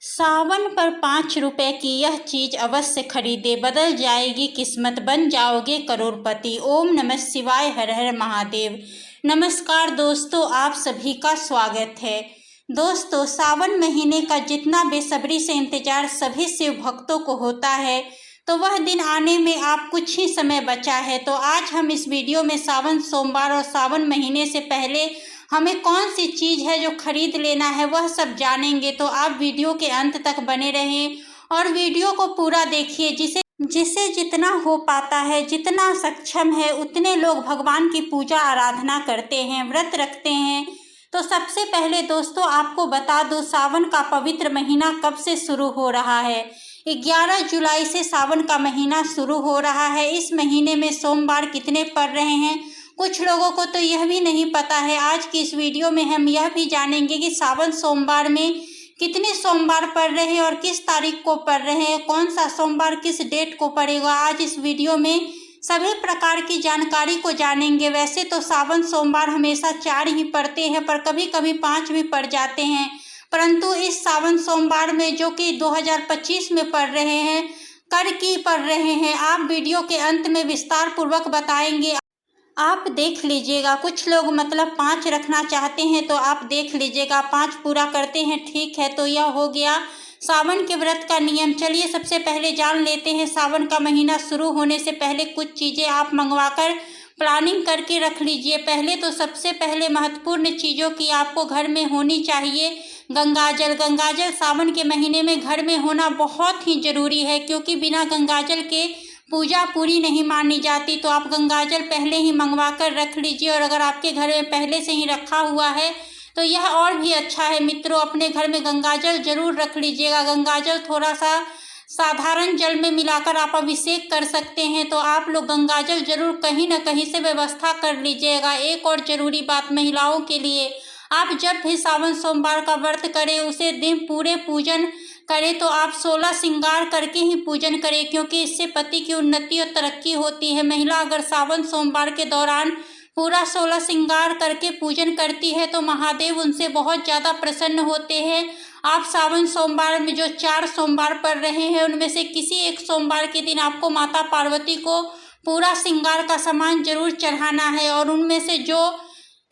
सावन पर 5 रुपए की यह चीज अवश्य खरीदे, बदल जाएगी किस्मत, बन जाओगे करोड़पति। ओम नमः शिवाय, हर हर महादेव। नमस्कार दोस्तों, आप सभी का स्वागत है। दोस्तों, सावन महीने का जितना बेसब्री से इंतजार सभी शिव भक्तों को होता है, तो वह दिन आने में आप कुछ ही समय बचा है। तो आज हम इस वीडियो में सावन सोमवार और सावन महीने से पहले हमें कौन सी चीज़ है जो खरीद लेना है वह सब जानेंगे। तो आप वीडियो के अंत तक बने रहें और वीडियो को पूरा देखिए। जिसे जितना हो पाता है, जितना सक्षम है, उतने लोग भगवान की पूजा आराधना करते हैं, व्रत रखते हैं। तो सबसे पहले दोस्तों आपको बता दूं, सावन का पवित्र महीना कब से शुरू हो रहा है। 11 जुलाई से सावन का महीना शुरू हो रहा है। इस महीने में सोमवार कितने पड़ रहे हैं, कुछ लोगों को तो यह भी नहीं पता है। आज की इस वीडियो में हम यह भी जानेंगे कि सावन सोमवार में कितने सोमवार पड़ रहे हैं और किस तारीख को पड़ रहे हैं, कौन सा सोमवार किस डेट को पड़ेगा। आज इस वीडियो में सभी प्रकार की जानकारी को जानेंगे। वैसे तो सावन सोमवार हमेशा 4 ही पड़ते हैं, पर कभी कभी 5 भी पड़ जाते हैं, परंतु इस सावन सोमवार में जो कि 2025 में पड़ रहे हैं, कर की पड़ रहे हैं, आप वीडियो के अंत में विस्तार पूर्वक बताएंगे। आप देख लीजिएगा। कुछ लोग मतलब 5 रखना चाहते हैं, तो आप देख लीजिएगा। 5 पूरा करते हैं, ठीक है। तो यह हो गया सावन के व्रत का नियम। चलिए सबसे पहले जान लेते हैं, सावन का महीना शुरू होने से पहले कुछ चीज़ें आप मंगवाकर प्लानिंग करके रख लीजिए। पहले तो सबसे पहले महत्वपूर्ण चीज़ों की आपको घर में होनी चाहिए गंगाजल। गंगाजल सावन के महीने में घर में होना बहुत ही ज़रूरी है, क्योंकि बिना गंगाजल के पूजा पूरी नहीं मानी जाती। तो आप गंगाजल पहले ही मंगवा कर रख लीजिए, और अगर आपके घर में पहले से ही रखा हुआ है तो यह और भी अच्छा है। मित्रों, अपने घर में गंगाजल जरूर रख लीजिएगा। गंगाजल थोड़ा सा साधारण जल में मिलाकर आप अभिषेक कर सकते हैं, तो आप लोग गंगाजल जरूर कहीं ना कहीं से व्यवस्था कर लीजिएगा। एक और ज़रूरी बात महिलाओं के लिए, आप जब भी सावन सोमवार का व्रत करें, उसे दिन पूरे पूजन करें तो आप 16 श्रृंगार करके ही पूजन करें, क्योंकि इससे पति की उन्नति और तरक्की होती है। महिला अगर सावन सोमवार के दौरान पूरा 16 श्रृंगार करके पूजन करती है तो महादेव उनसे बहुत ज़्यादा प्रसन्न होते हैं। आप सावन सोमवार में जो 4 सोमवार पड़ रहे हैं, उनमें से किसी एक सोमवार के दिन आपको माता पार्वती को पूरा श्रृंगार का सामान जरूर चढ़ाना है, और उनमें से जो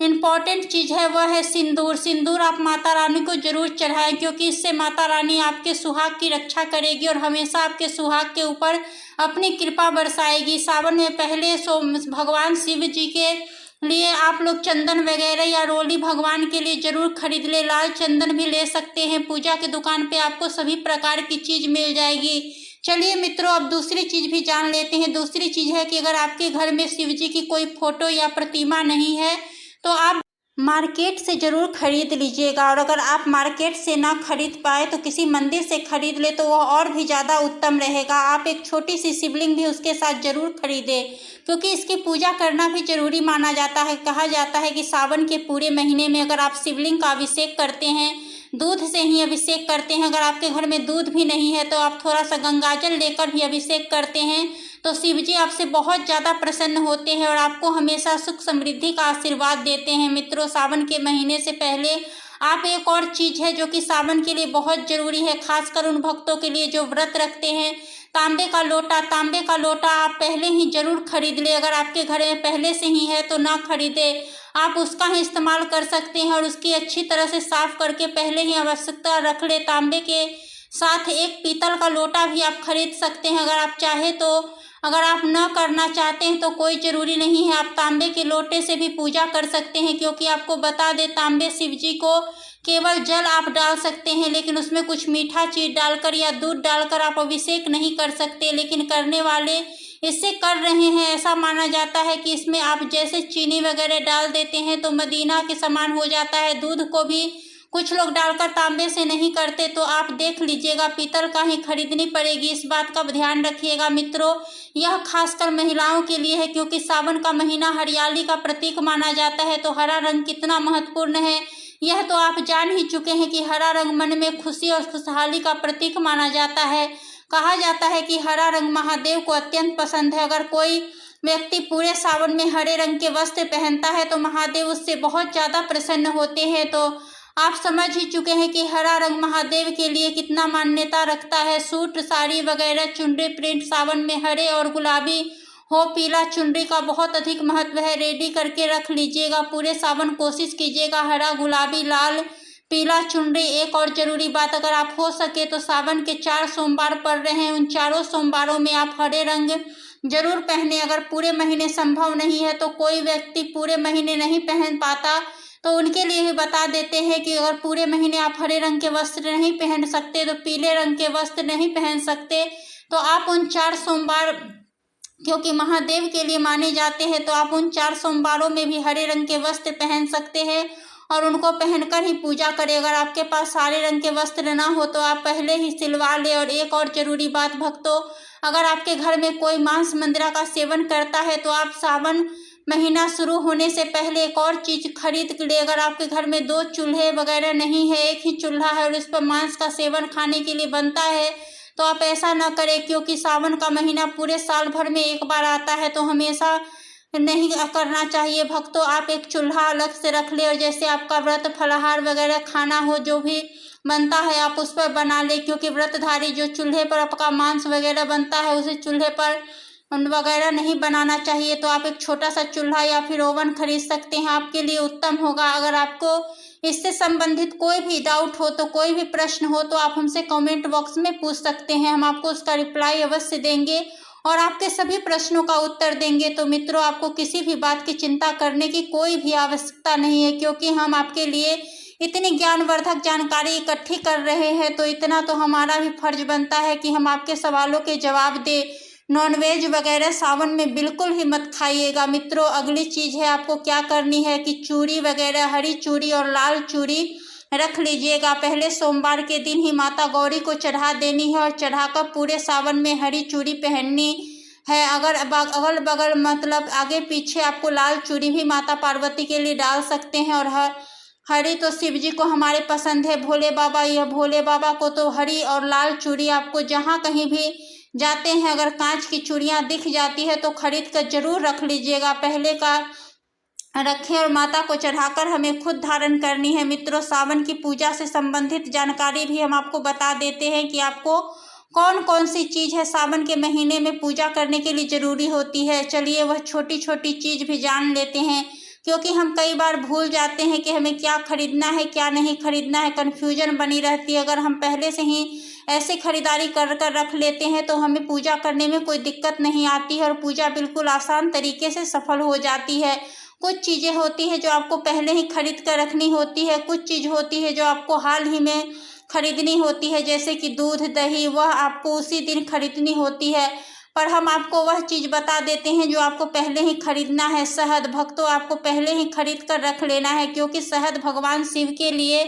इम्पॉर्टेंट चीज़ है वह है सिंदूर। सिंदूर आप माता रानी को जरूर चढ़ाएं, क्योंकि इससे माता रानी आपके सुहाग की रक्षा करेगी और हमेशा आपके सुहाग के ऊपर अपनी कृपा बरसाएगी। सावन में पहले भगवान शिव जी के लिए आप लोग चंदन वगैरह या रोली भगवान के लिए जरूर खरीद ले। लाल चंदन भी ले सकते हैं, पूजा की दुकान पे आपको सभी प्रकार की चीज़ मिल जाएगी। चलिए मित्रों, अब दूसरी चीज़ भी जान लेते हैं। दूसरी चीज़ है कि अगर आपके घर में शिव जी की कोई फोटो या प्रतिमा नहीं है तो आप मार्केट से ज़रूर खरीद लीजिएगा, और अगर आप मार्केट से ना खरीद पाए तो किसी मंदिर से खरीद ले तो वह और भी ज़्यादा उत्तम रहेगा। आप एक छोटी सी शिवलिंग भी उसके साथ ज़रूर खरीदें, क्योंकि इसकी पूजा करना भी ज़रूरी माना जाता है। कहा जाता है कि सावन के पूरे महीने में अगर आप शिवलिंग का अभिषेक करते हैं, दूध से ही अभिषेक करते हैं, अगर आपके घर में दूध भी नहीं है तो आप थोड़ा सा गंगाजल लेकर भी अभिषेक करते हैं, तो शिव जी आपसे बहुत ज़्यादा प्रसन्न होते हैं और आपको हमेशा सुख समृद्धि का आशीर्वाद देते हैं। मित्रों, सावन के महीने से पहले आप एक और चीज़ है जो कि सावन के लिए बहुत ज़रूरी है, खासकर उन भक्तों के लिए जो व्रत रखते हैं, तांबे का लोटा। तांबे का लोटा आप पहले ही जरूर खरीद ले। अगर आपके घर में पहले से ही है तो ना खरीदे, आप उसका ही इस्तेमाल कर सकते हैं, और उसकी अच्छी तरह से साफ करके पहले ही आवश्यकता रख ले। तांबे के साथ एक पीतल का लोटा भी आप खरीद सकते हैं अगर आप चाहे तो। अगर आप न करना चाहते हैं तो कोई ज़रूरी नहीं है, आप तांबे के लोटे से भी पूजा कर सकते हैं, क्योंकि आपको बता दें तांबे शिव जी को केवल जल आप डाल सकते हैं, लेकिन उसमें कुछ मीठा चीज़ डालकर या दूध डालकर आप अभिषेक नहीं कर सकते। लेकिन करने वाले इससे कर रहे हैं। ऐसा माना जाता है कि इसमें आप जैसे चीनी वगैरह डाल देते हैं तो मदीना के समान हो जाता है। दूध को भी कुछ लोग डालकर तांबे से नहीं करते, तो आप देख लीजिएगा, पीतल का ही खरीदनी पड़ेगी। इस बात का ध्यान रखिएगा मित्रों। यह खासकर महिलाओं के लिए है, क्योंकि सावन का महीना हरियाली का प्रतीक माना जाता है। तो हरा रंग कितना महत्वपूर्ण है यह तो आप जान ही चुके हैं कि हरा रंग मन में खुशी और खुशहाली का प्रतीक माना जाता है। कहा जाता है कि हरा रंग महादेव को अत्यंत पसंद है। अगर कोई व्यक्ति पूरे सावन में हरे रंग के वस्त्र पहनता है तो महादेव उससे बहुत ज़्यादा प्रसन्न होते हैं। तो आप समझ ही चुके हैं कि हरा रंग महादेव के लिए कितना मान्यता रखता है। सूट, साड़ी वगैरह, चुनरी प्रिंट सावन में हरे और गुलाबी हो, पीला चुनरी का बहुत अधिक महत्व है। रेडी करके रख लीजिएगा। पूरे सावन कोशिश कीजिएगा हरा, गुलाबी, लाल, पीला चुनरी। एक और ज़रूरी बात, अगर आप हो सके तो सावन के 4 सोमवार पड़ रहे हैं, उन चारों सोमवारों में आप हरे रंग जरूर पहने। अगर पूरे महीने संभव नहीं है तो कोई व्यक्ति पूरे महीने नहीं पहन पाता तो उनके लिए भी बता देते हैं कि अगर पूरे महीने आप हरे रंग के वस्त्र नहीं पहन सकते तो पीले रंग के वस्त्र नहीं पहन सकते तो आप उन 4 सोमवार, क्योंकि महादेव के लिए माने जाते हैं, तो आप उन 4 सोमवारों में भी हरे रंग के वस्त्र पहन सकते हैं और उनको पहनकर ही पूजा करें। अगर आपके पास सारे रंग के वस्त्र ना हो तो आप पहले ही सिलवा लें। और एक और ज़रूरी बात भक्तों, अगर आपके घर में कोई मांस मंदिरा का सेवन करता है तो आप सावन महीना शुरू होने से पहले एक और चीज़ खरीद ले। अगर आपके घर में 2 चूल्हे वगैरह नहीं है, एक ही चूल्हा है और इस पर मांस का सेवन खाने के लिए बनता है, तो आप ऐसा न करें, क्योंकि सावन का महीना पूरे साल भर में एक बार आता है, तो हमेशा नहीं करना चाहिए भक्तों। आप एक चूल्हा अलग से रख ले और जैसे आपका व्रत फलाहार वगैरह खाना हो, जो भी बनता है आप उस पर बना ले, क्योंकि व्रतधारी जो चूल्हे पर आपका मांस वगैरह बनता है उसी चूल्हे पर वगैरह नहीं बनाना चाहिए। तो आप एक छोटा सा चूल्हा या फिर ओवन खरीद सकते हैं, आपके लिए उत्तम होगा। अगर आपको इससे संबंधित कोई भी डाउट हो, तो कोई भी प्रश्न हो, तो आप हमसे कमेंट बॉक्स में पूछ सकते हैं, हम आपको उसका रिप्लाई अवश्य देंगे और आपके सभी प्रश्नों का उत्तर देंगे। तो मित्रों, आपको किसी भी बात की चिंता करने की कोई भी आवश्यकता नहीं है, क्योंकि हम आपके लिए इतनी ज्ञानवर्धक जानकारी इकट्ठी कर रहे हैं, तो इतना तो हमारा भी फर्ज बनता है कि हम आपके सवालों के जवाब दें। नॉनवेज वगैरह सावन में बिल्कुल ही मत खाइएगा मित्रों। अगली चीज़ है, आपको क्या करनी है कि चूड़ी वगैरह, हरी चूड़ी और लाल चूड़ी रख लीजिएगा। पहले सोमवार के दिन ही माता गौरी को चढ़ा देनी है और चढ़ाकर पूरे सावन में हरी चूड़ी पहननी है। अगर अगल बगल मतलब आगे पीछे आपको लाल चूड़ी भी माता पार्वती के लिए डाल सकते हैं। और हरी तो शिव जी को हमारे पसंद है, भोले बाबा, यह भोले बाबा को तो हरी और लाल चूड़ी आपको जहाँ कहीं भी जाते हैं अगर कांच की चूड़ियाँ दिख जाती है तो खरीद कर जरूर रख लीजिएगा। पहले का रखें और माता को चढ़ाकर हमें खुद धारण करनी है। मित्रों, सावन की पूजा से संबंधित जानकारी भी हम आपको बता देते हैं कि आपको कौन कौन सी चीज़ है सावन के महीने में पूजा करने के लिए ज़रूरी होती है। चलिए वह छोटी छोटी चीज़ भी जान लेते हैं, क्योंकि हम कई बार भूल जाते हैं कि हमें क्या खरीदना है क्या नहीं खरीदना है, कन्फ्यूजन बनी रहती है। अगर हम पहले से ही ऐसे खरीदारी कर रख लेते हैं तो हमें पूजा करने में कोई दिक्कत नहीं आती है और पूजा बिल्कुल आसान तरीके से सफल हो जाती है। कुछ चीज़ें होती है जो आपको पहले ही खरीद कर रखनी होती है, कुछ चीज़ होती है जो आपको हाल ही में खरीदनी होती है, जैसे कि दूध दही, वह आपको उसी दिन खरीदनी होती है। पर हम आपको वह चीज़ बता देते हैं जो आपको पहले ही खरीदना है। शहद भक्तों, आपको पहले ही खरीद कर रख लेना है, क्योंकि शहद भगवान शिव के लिए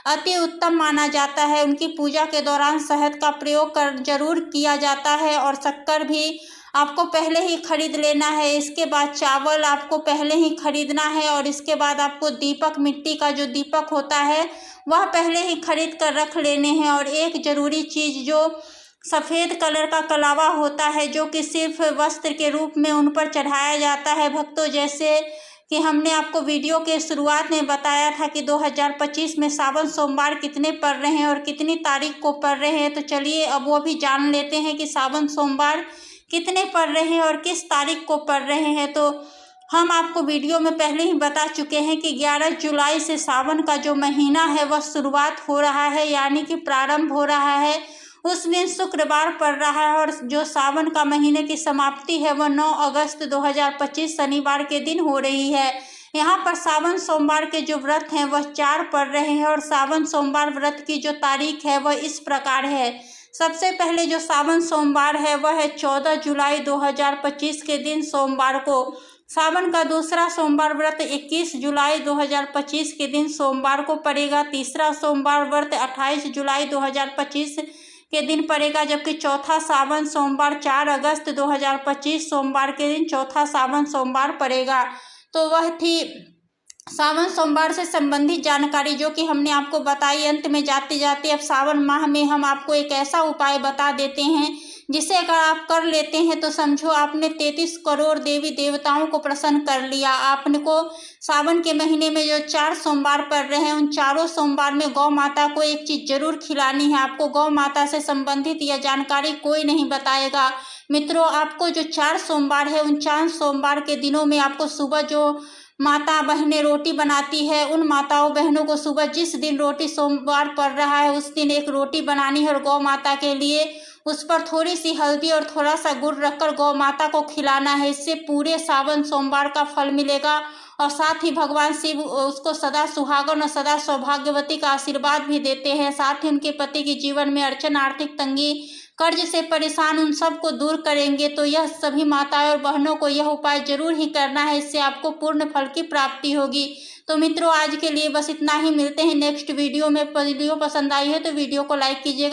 अति उत्तम माना जाता है। उनकी पूजा के दौरान शहद का प्रयोग जरूर किया जाता है और शक्कर भी आपको पहले ही खरीद लेना है। इसके बाद चावल आपको पहले ही खरीदना है और इसके बाद आपको दीपक, मिट्टी का जो दीपक होता है वह पहले ही खरीद कर रख लेने हैं। और एक ज़रूरी चीज़ जो सफ़ेद कलर का कलावा होता है, जो कि सिर्फ वस्त्र के रूप में उन पर चढ़ाया जाता है भक्तों। जैसे कि हमने आपको वीडियो के शुरुआत में बताया था कि 2025 में सावन सोमवार कितने पड़ रहे हैं और कितनी तारीख को पड़ रहे हैं, तो चलिए अब वो भी जान लेते हैं कि सावन सोमवार कितने पड़ रहे हैं और किस तारीख को पड़ रहे हैं। तो हम आपको वीडियो में पहले ही बता चुके हैं कि 11 जुलाई से सावन का जो महीना है वह शुरुआत हो रहा है, यानी कि प्रारंभ हो रहा है। उस दिन शुक्रवार पड़ रहा है और जो सावन का महीने की समाप्ति है वह 9 अगस्त 2025 शनिवार के दिन हो रही है। यहाँ पर सावन सोमवार के जो व्रत हैं वह 4 पड़ रहे हैं और सावन सोमवार व्रत की जो तारीख है वह इस प्रकार है। सबसे पहले जो सावन सोमवार है वह है 14 जुलाई 2025 के दिन सोमवार को। सावन का दूसरा सोमवार व्रत 21 जुलाई 2025 के दिन सोमवार को पड़ेगा। तीसरा सोमवार व्रत 28 जुलाई 2025 के दिन पड़ेगा, जबकि चौथा सावन सोमवार 4 अगस्त 2025 सोमवार के दिन चौथा सावन सोमवार पड़ेगा। तो वह थी सावन सोमवार से संबंधित जानकारी जो कि हमने आपको बताई। अंत में जाते जाते अब सावन माह में हम आपको एक ऐसा उपाय बता देते हैं जिसे अगर आप कर लेते हैं तो समझो आपने 33 करोड़ देवी देवताओं को प्रसन्न कर लिया। आपने को सावन के महीने में जो 4 सोमवार पड़ रहे हैं, उन चारों सोमवार में गौ माता को एक चीज़ जरूर खिलानी है। आपको गौ माता से संबंधित यह जानकारी कोई नहीं बताएगा। मित्रों, आपको जो 4 सोमवार है, उन 4 सोमवार के दिनों में आपको सुबह जो माता बहनें रोटी बनाती है, उन माताओं बहनों को सुबह जिस दिन रोटी सोमवार पड़ रहा है उस दिन एक रोटी बनानी है और गौ माता के लिए उस पर थोड़ी सी हल्दी और थोड़ा सा गुड़ रखकर गौ माता को खिलाना है। इससे पूरे सावन सोमवार का फल मिलेगा और साथ ही भगवान शिव उसको सदा सुहागन और सदा सौभाग्यवती का आशीर्वाद भी देते हैं। साथ ही उनके पति के जीवन में अड़चन, आर्थिक तंगी, कर्ज से परेशान उन सब को दूर करेंगे। तो यह सभी माताओं और बहनों को यह उपाय जरूर ही करना है, इससे आपको पूर्ण फल की प्राप्ति होगी। तो मित्रों, आज के लिए बस इतना ही। मिलते हैं नेक्स्ट वीडियो में। वीडियो पसंद आई है तो वीडियो को लाइक कीजिएगा।